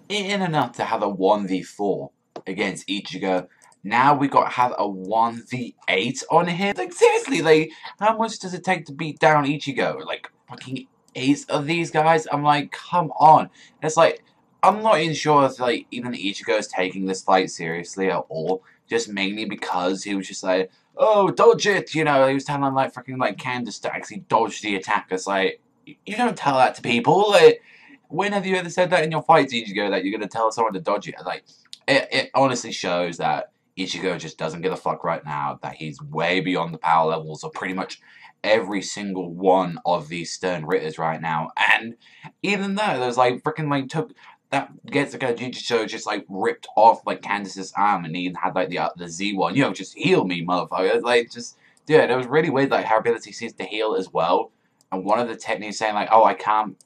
in enough to have a 1v4 against Ichigo. Now we got to have a 1v8 on him. Like, seriously, like, how much does it take to beat down Ichigo? Like, fucking 8 of these guys? I'm like, come on. And it's like, I'm not even sure if, like, even Ichigo is taking this fight seriously at all. Just mainly because he was just like, oh, dodge it, you know, he was telling, like, freaking, like, Candace to actually dodge the attack. It's like, you don't tell that to people, like, when have you ever said that in your fights, Ichigo, that you're going to tell someone to dodge it? Like, it honestly shows that Ichigo just doesn't give a fuck right now, that he's way beyond the power levels of pretty much every single one of these Stern Ritters right now. And even though there's like freaking like took that Getsuga Jujutsu just like ripped off like Candace's arm and he even had like the Z one, you know, just heal me, motherfucker. Like just dude, it was really weird like her ability seems to heal as well. And one of the techniques saying like, oh, I can't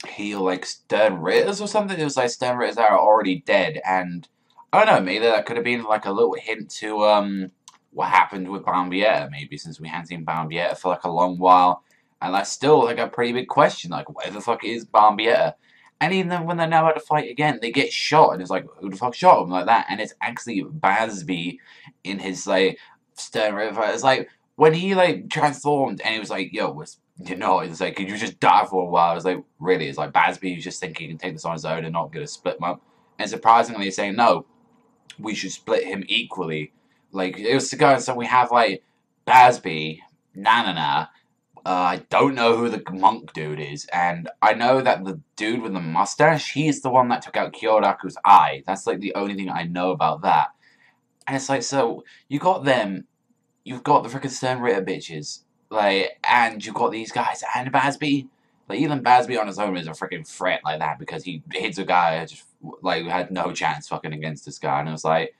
heal like Stern Ritters or something. It was like Stern Ritters that are already dead, and I don't know, maybe that could have been like a little hint to what happened with Bambietta, maybe, since we hadn't seen Bambietta for like a long while. And that's still like a pretty big question, like where the fuck is Bambietta? And even then when they're now about to fight again, they get shot and it's like, who the fuck shot him like that? And it's actually Bazby in his like Stern Ritter fight. It's like when he like transformed and he was like, yo, you know, it's like, could you just die for a while? I was like, really? It's like Bazby just thinking he can take this on his own and not gonna split him up. And surprisingly saying, no, we should split him equally. Like, it was to go, so we have, like, Bazby, Nanana, I don't know who the monk dude is, and I know that the dude with the mustache, he's the one that took out Kyoraku's eye. That's, like, the only thing I know about that. And it's like, so, you got them, you've got the freaking Stern Ritter bitches, like, and you've got these guys, and Bazby. Like, even Bazby on his own is a freaking threat like that, because he hits a guy who just, like, had no chance fucking against this guy, and it was like,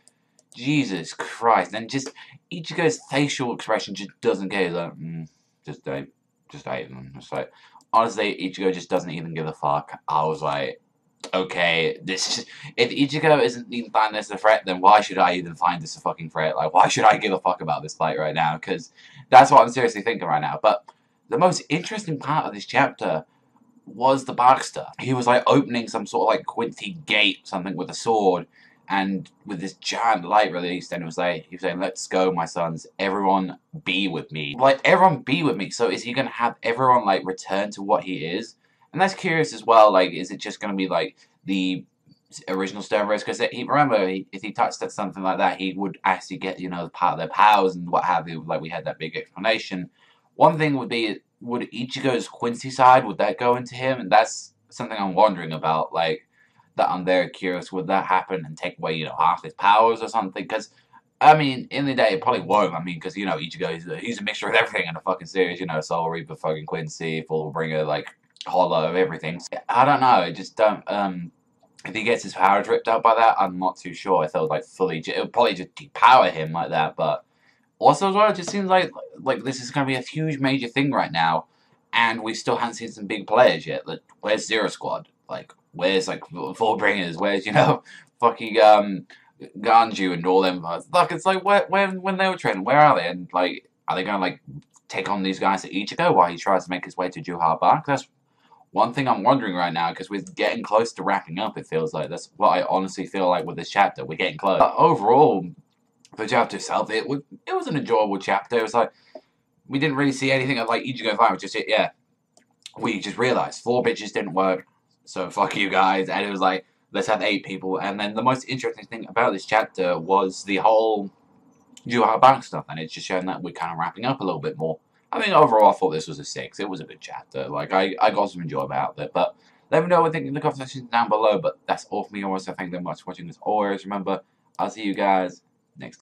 Jesus Christ. And just, Ichigo's facial expression just doesn't get it, like, just hate them. It's like, honestly, Ichigo just doesn't even give a fuck. I was like, okay, if Ichigo isn't even finding this a threat, then why should I even find this a fucking threat? Like, why should I give a fuck about this fight right now? Because that's what I'm seriously thinking right now. But the most interesting part of this chapter was the Baxter. He was like opening some sort of like Quincy gate, something with a sword, and with this giant light released, and it was like, he was saying, let's go, my sons, everyone be with me. Like, everyone be with me. So is he gonna have everyone like return to what he is? And that's curious as well. Like, is it just going to be like the original Stone Rose? Because if he touched at something like that, he would actually get, you know, part of their powers and what have you. Like, we had that big explanation. One thing would be, would Ichigo's Quincy side, would that go into him? And that's something I'm wondering about. Like, that I'm very curious. Would that happen and take away, you know, half his powers or something? Because I mean, in the day, it probably won't. I mean, because, you know, Ichigo, he's a mixture of everything in the fucking series. You know, Soul Reaper, fucking Quincy, Fullbringer, like, hollow, everything. I don't know, I just don't, if he gets his powers ripped out by that, I'm not too sure if it would, like, it would probably just depower him like that, but also as well, it just seems like this is going to be a huge major thing right now, and we still haven't seen some big players yet. Like, where's Zero Squad? Like, where's, like, Fullbringers? Where's, you know, fucking, Ganju and all them. Like, it's like, when they were training, where are they? And, like, are they going to, like, take on these guys at Ichigo while he tries to make his way to Juha Bark? That's one thing I'm wondering right now, because we're getting close to wrapping up, it feels like. That's what I honestly feel like with this chapter. We're getting close. But overall, the chapter itself, it was an enjoyable chapter. It was like, we didn't really see anything of, like, Ichigo fight. It was just, yeah, we just realized 4 bitches didn't work, so fuck you guys. And it was like, let's have 8 people. And then the most interesting thing about this chapter was the whole Juha Bank stuff, and it's just showing that we're kind of wrapping up a little bit more. I mean, overall, I thought this was a 6. It was a good chapter. Like, I got some enjoyment out of it. But let me know what you think in the comment section down below. But that's all for me. Also, thank you very much for watching. As always, remember, I'll see you guys